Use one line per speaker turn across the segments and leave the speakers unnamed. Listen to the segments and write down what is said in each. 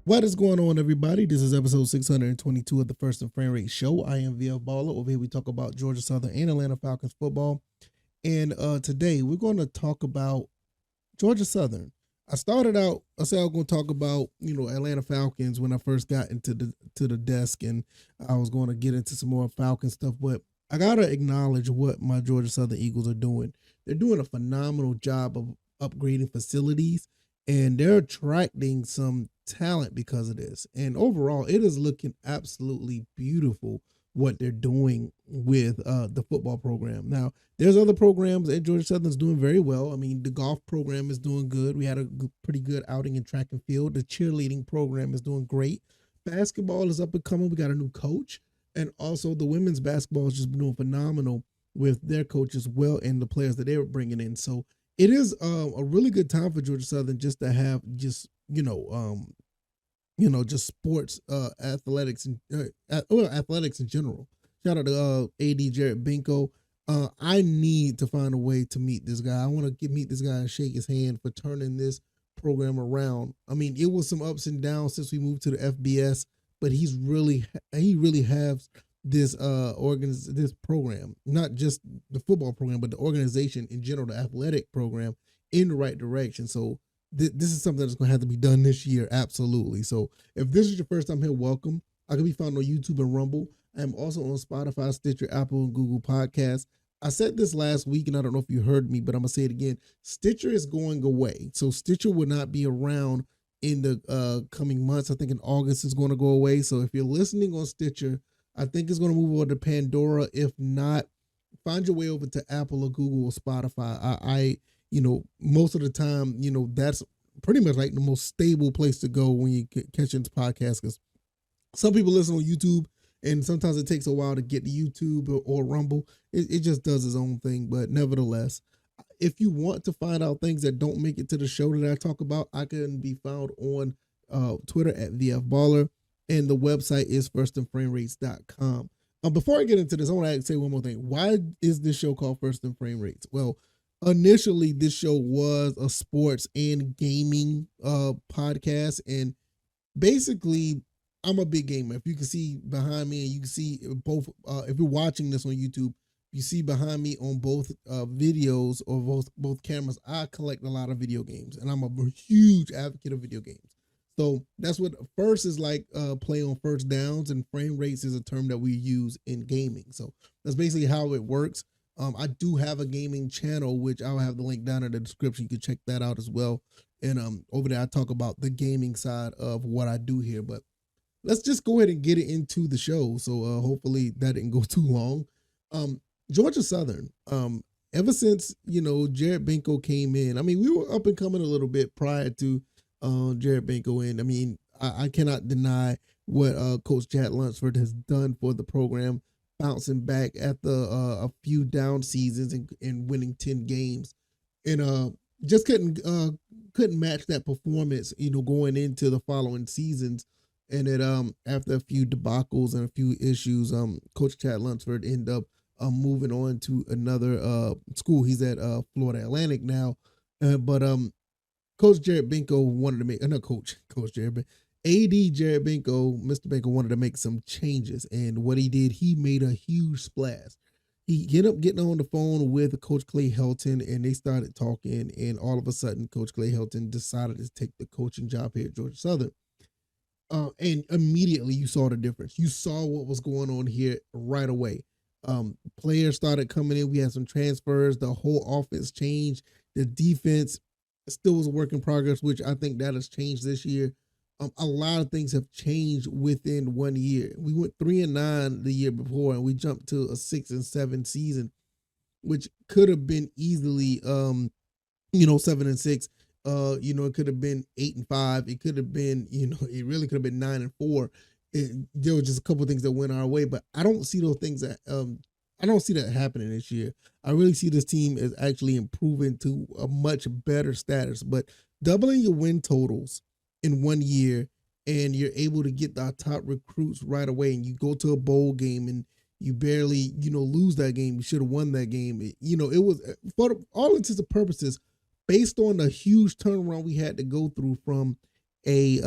What is going on, everybody? This is episode 622 of the First and Frame Rate Show. I am VF Baller. Over here, we talk about Georgia Southern and Atlanta Falcons football. And today, we're going to talk about Georgia Southern. I said I was going to talk about Atlanta Falcons when I first got into the desk, and I was going to get into some more Falcon stuff. But I gotta acknowledge what my Georgia Southern Eagles are doing. They're doing a phenomenal job of upgrading facilities, and they're attracting some talent because of this. And overall, it is looking absolutely beautiful what they're doing with the football program. Now, there's other programs, and Georgia Southern's doing very well. I mean, the golf program is doing good. We had a pretty good outing in track and field. The cheerleading program is doing great. Basketball is up and coming. We got a new coach. And also the women's basketball has just been doing phenomenal with their coach as well and the players that they were bringing in. So it is a really good time for Georgia Southern just to have just just sports, athletics, and athletics in general. Shout out to AD Jared Binko. I need to find a way to meet this guy. I want to meet this guy and shake his hand for turning this program around. I mean, it was some ups and downs since we moved to the FBS, but he really has this this program, not just the football program, but the organization in general, the athletic program, in the right direction. So this is something that's going to have to be done this year, absolutely. So if this is your first time here, welcome. I can be found on YouTube and Rumble. I am also on Spotify, Stitcher, Apple, and Google Podcasts. I said this last week, and I don't know if you heard me, but I'm going to say it again. Stitcher is going away. So Stitcher will not be around in the coming months. I think in August it's going to go away. So if you're listening on Stitcher, I think it's going to move over to Pandora. If not, find your way over to Apple or Google or Spotify. I most of the time, that's pretty much like the most stable place to go when you catch into podcasts, because some people listen on YouTube and sometimes it takes a while to get to YouTube or Rumble. It just does its own thing. But nevertheless, if you want to find out things that don't make it to the show that I talk about, I can be found on Twitter at VFBaller, and the website is firstandframerates.com. Before I get into this, I want to say one more thing. Why is this show called First and Frame Rates? Well, initially this show was a sports and gaming podcast, and basically I'm a big gamer. If you can see behind me, and you can see both, if you're watching this on YouTube, you see behind me on both videos or both cameras, I collect a lot of video games, and I'm a huge advocate of video games. So that's what first is like, play on first downs, and frame rates is a term that we use in gaming. So that's basically how it works. I do have a gaming channel, which I'll have the link down in the description. You can check that out as well. And over there, I talk about the gaming side of what I do here. But let's just go ahead and get it into the show. So hopefully that didn't go too long. Georgia Southern, ever since, Jared Binko came in, I mean, we were up and coming a little bit prior to Jared Binko in. I mean, I cannot deny what Coach Chad Lunsford has done for the program, bouncing back after a few down seasons and winning 10 games. And just couldn't match that performance, going into the following seasons. And then after a few debacles and a few issues, Coach Chad Lunsford ended up moving on to another school. He's at Florida Atlantic now. But Coach Jared Binko wanted to make, not Coach Jared, but AD Jared Binko, Mr. Binko wanted to make some changes. And what he did, he made a huge splash. He ended up getting on the phone with Coach Clay Helton, and they started talking. And all of a sudden, Coach Clay Helton decided to take the coaching job here at Georgia Southern. And immediately you saw the difference. You saw what was going on here right away. Players started coming in. We had some transfers. The whole offense changed. The defense still was a work in progress, which I think that has changed this year. A lot of things have changed within 1 year. We went 3-9 the year before, and we jumped to a 6-7 season, which could have been easily, 7-6. It could have been 8-5. It could have been, it really could have been 9-4. There were just a couple of things that went our way, but I don't see those things that I don't see that happening this year. I really see this team as actually improving to a much better status. But doubling your win totals in 1 year, and you're able to get the top recruits right away, and you go to a bowl game and you barely, lose that game. You should have won that game. It was, for all intents and purposes, based on the huge turnaround we had to go through from a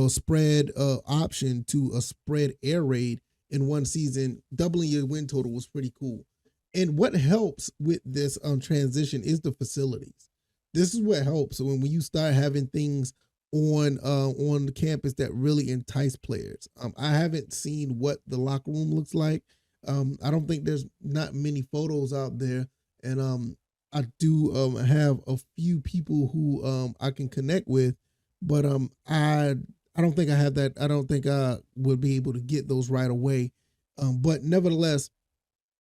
spread option to a spread air raid in one season, doubling your win total was pretty cool. And what helps with this transition is the facilities. This is what helps when you start having things on the campus that really entice players. I haven't seen what the locker room looks like. I don't think there's not many photos out there, and I do have a few people who I can connect with, but I don't think I have that. I don't think I would be able to get those right away. But nevertheless,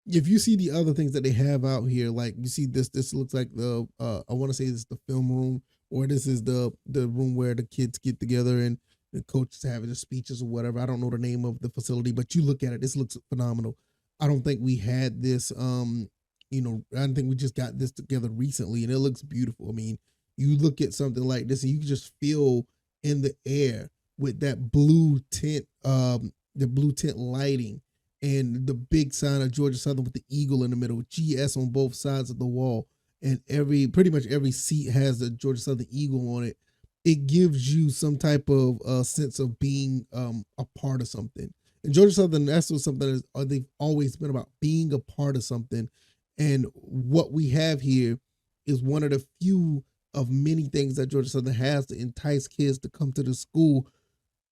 if you see the other things that they have out here, like you see this looks like the I want to say this is the film room, or this is the room where the kids get together and the coaches having the speeches or whatever. I don't know the name of the facility, but you look at it, this looks phenomenal. I don't think we had this I don't think we just got this together recently, and it looks beautiful. I mean, you look at something like this and you can just feel in the air with that blue tint, the blue tint lighting, and the big sign of Georgia Southern with the eagle in the middle, GS on both sides of the wall, and pretty much every seat has the Georgia Southern eagle on it. It gives you some type of sense of being a part of something. And Georgia Southern, that's what something is, they've always been about, being a part of something. And what we have here is one of the few of many things that Georgia Southern has to entice kids to come to the school,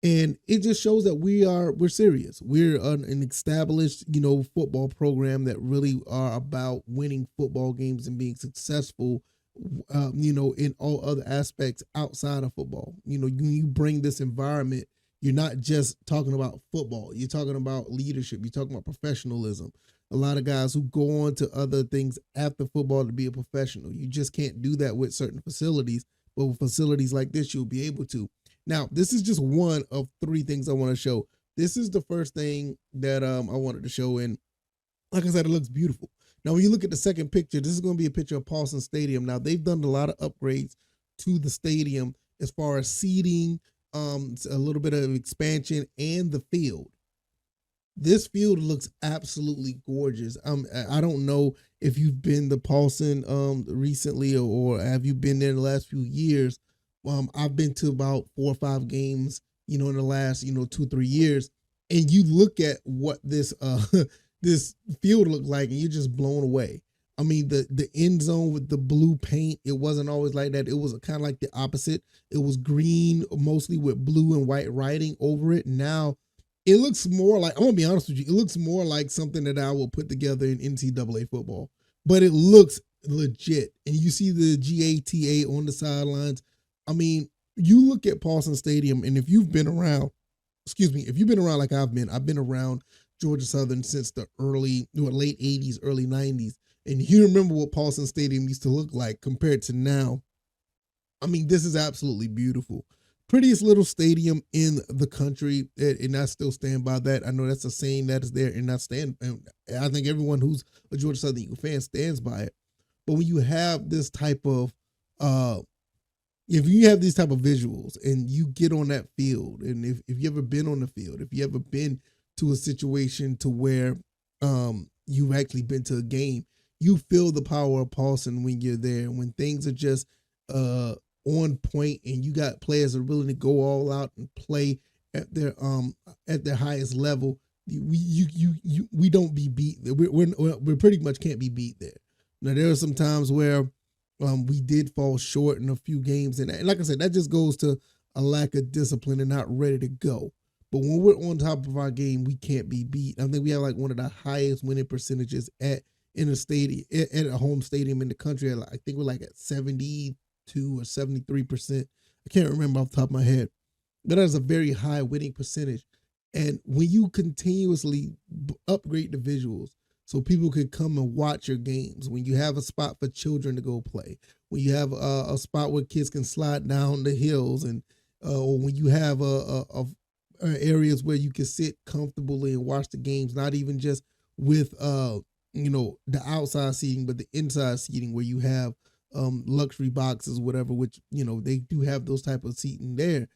and it just shows that we're serious. We're an established football program that really are about winning football games and being successful, in all other aspects outside of football. You bring this environment, you're not just talking about football, you're talking about leadership, you're talking about professionalism. A lot of guys who go on to other things after football to be a professional. You just can't do that with certain facilities, but with facilities like this, you'll be able to. Now, this is just one of three things I want to show. This is the first thing that I wanted to show, and like I said, it looks beautiful. Now, when you look at the second picture, this is going to be a picture of Paulson Stadium. Now, they've done a lot of upgrades to the stadium as far as seating, a little bit of expansion, and the field. This field looks absolutely gorgeous. I don't know if you've been to Paulson recently, or have you been there in the last few years. I've been to about 4 or 5 games, in the last 2-3 years, and you look at what this this field looked like, and you're just blown away. I mean, the end zone with the blue paint, it wasn't always like that. It was kind of like the opposite. It was green, mostly with blue and white writing over it. Now it looks more like, I'm gonna be honest with you, it looks more like something that I will put together in NCAA football, but it looks legit. And you see the GATA on the sidelines. I mean, you look at Paulson Stadium, and if you've been around like I've been around Georgia Southern since the late 80s, early 90s. And you remember what Paulson Stadium used to look like compared to now. I mean, this is absolutely beautiful. Prettiest little stadium in the country, and I still stand by that. I know that's a saying that is there, and I think everyone who's a Georgia Southern Eagle fan stands by it. But when you have this type of if you have these type of visuals and you get on that field, and if you ever been on the field, if you ever been to a situation to where you've actually been to a game, you feel the power of Paulson when you're there. When things are just on point, and you got players that are willing to go all out and play at their highest level, we don't be beat. We pretty much can't be beat there. Now, there are some times where we did fall short in a few games, and like I said, that just goes to a lack of discipline and not ready to go. But when we're on top of our game, we can't be beat. I think we have like one of the highest winning percentages in a stadium, at a home stadium in the country. I think we're like at 72 or 73%. I can't remember off the top of my head, but that is a very high winning percentage. And when you continuously upgrade the visuals so people could come and watch your games, when you have a spot for children to go play, when you have a spot where kids can slide down the hills, and or when you have areas where you can sit comfortably and watch the games, not even just with the outside seating, but the inside seating where you have luxury boxes, whatever, which they do have those type of seating there.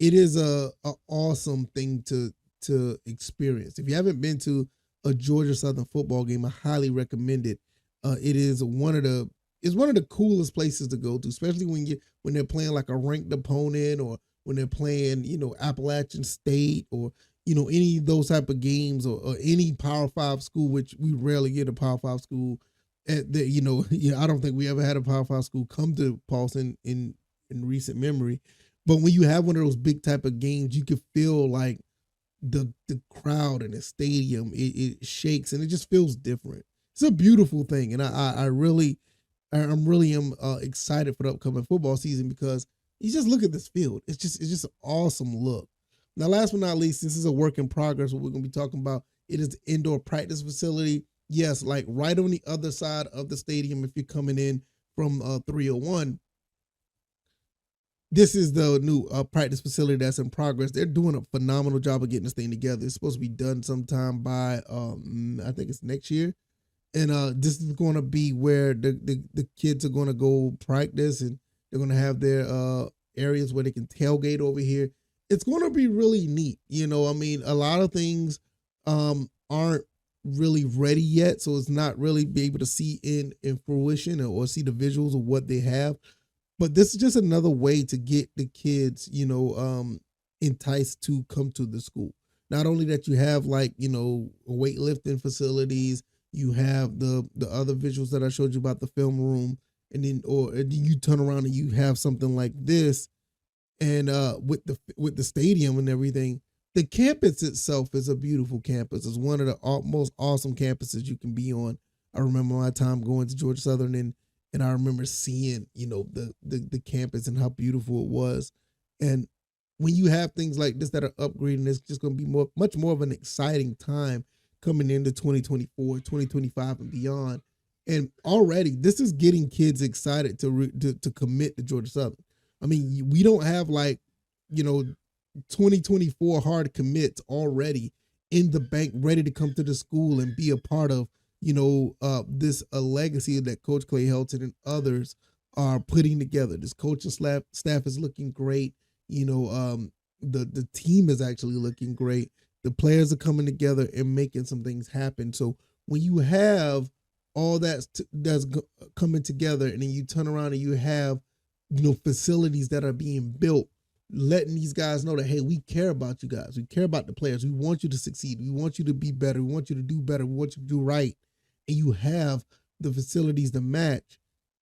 It is a awesome thing to experience. If you haven't been to a Georgia Southern football game, I highly recommend it. It is one of the coolest places to go to, especially when they're playing like a ranked opponent, or when they're playing, Appalachian State or any of those type of games, or any Power Five school, which we rarely get a Power Five school. At the, I don't think we ever had a Power Five school come to Paulson in recent memory. But when you have one of those big type of games, you can feel like the crowd in the stadium, it shakes and it just feels different. It's a beautiful thing, and I'm really excited for the upcoming football season, because you just look at this field. It's just an awesome look. Now, last but not least, this is a work in progress. What we're gonna be talking about, it is the indoor practice facility. Yes, like right on the other side of the stadium. If you're coming in from 301, this is the new practice facility that's in progress. They're doing a phenomenal job of getting this thing together. It's supposed to be done sometime by I think it's next year. And this is going to be where the kids are going to go practice, and they're going to have their areas where they can tailgate over here. It's going to be really neat. I mean, a lot of things aren't really ready yet, so it's not really be able to see in fruition, or see the visuals of what they have. But this is just another way to get the kids, enticed to come to the school. Not only that, you have like, weightlifting facilities, you have the other visuals that I showed you about the film room, and then you turn around and you have something like this, and with the stadium and everything. The campus itself is a beautiful campus. It's one of the most awesome campuses you can be on. I remember my time going to Georgia Southern, and I remember seeing, the campus and how beautiful it was. And when you have things like this that are upgrading, it's just going to be much more of an exciting time coming into 2024, 2025 and beyond. And already this is getting kids excited to commit to Georgia Southern. I mean, we don't have like, 2024 hard commits already in the bank, ready to come to the school and be a part of, this a legacy that Coach Clay Helton and others are putting together. This coaching staff is looking great. The team is actually looking great. The players are coming together and making some things happen. So when you have all that's coming together, and then you turn around and you have, facilities that are being built, letting these guys know that, hey, we care about you guys. We care about the players. We want you to succeed. We want you to be better. We want you to do better. We want you to do right. And you have the facilities to match.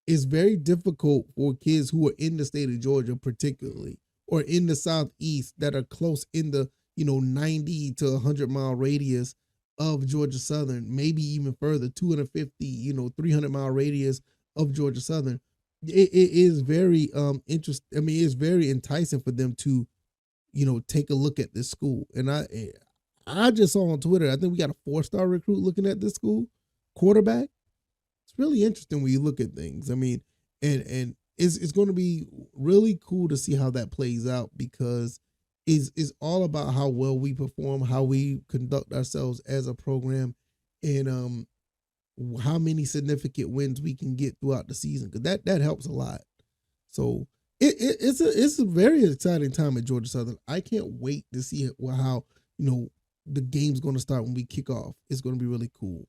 It's very difficult for kids who are in the state of Georgia, particularly, or in the Southeast, that are close in the, 90 to 100-mile radius of Georgia Southern, maybe even further, 250, 300-mile radius of Georgia Southern. It is very interesting. I mean, it's very enticing for them to, take a look at this school. And I just saw on Twitter, I think we got a 4-star recruit looking at this school, quarterback. It's really interesting when you look at things. I mean, and it's going to be really cool to see how that plays out, because it's all about how well we perform, how we conduct ourselves as a program, and how many significant wins we can get throughout the season, because that helps a lot. So it's a very exciting time at Georgia Southern. I can't wait to see how the game's going to start when we kick off. It's going to be really cool.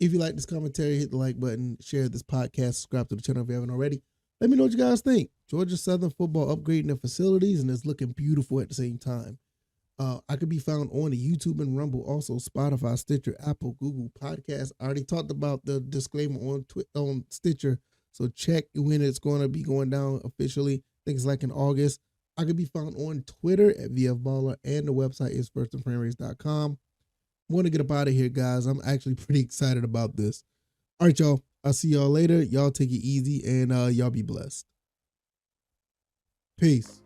If you like this commentary, hit the like button, share this podcast, subscribe to the channel if you haven't already. Let me know what you guys think. Georgia Southern football upgrading their facilities, and it's looking beautiful at the same time. I could be found on the YouTube and Rumble, also Spotify, Stitcher, Apple, Google Podcasts. I already talked about the disclaimer on Stitcher, so check when it's going to be going down officially. I think it's like in August. I could be found on Twitter at VFBaller, and the website is firstandframerace.com. I want to get up out of here, guys. I'm actually pretty excited about this. All right, y'all. I'll see y'all later. Y'all take it easy, and y'all be blessed. Peace.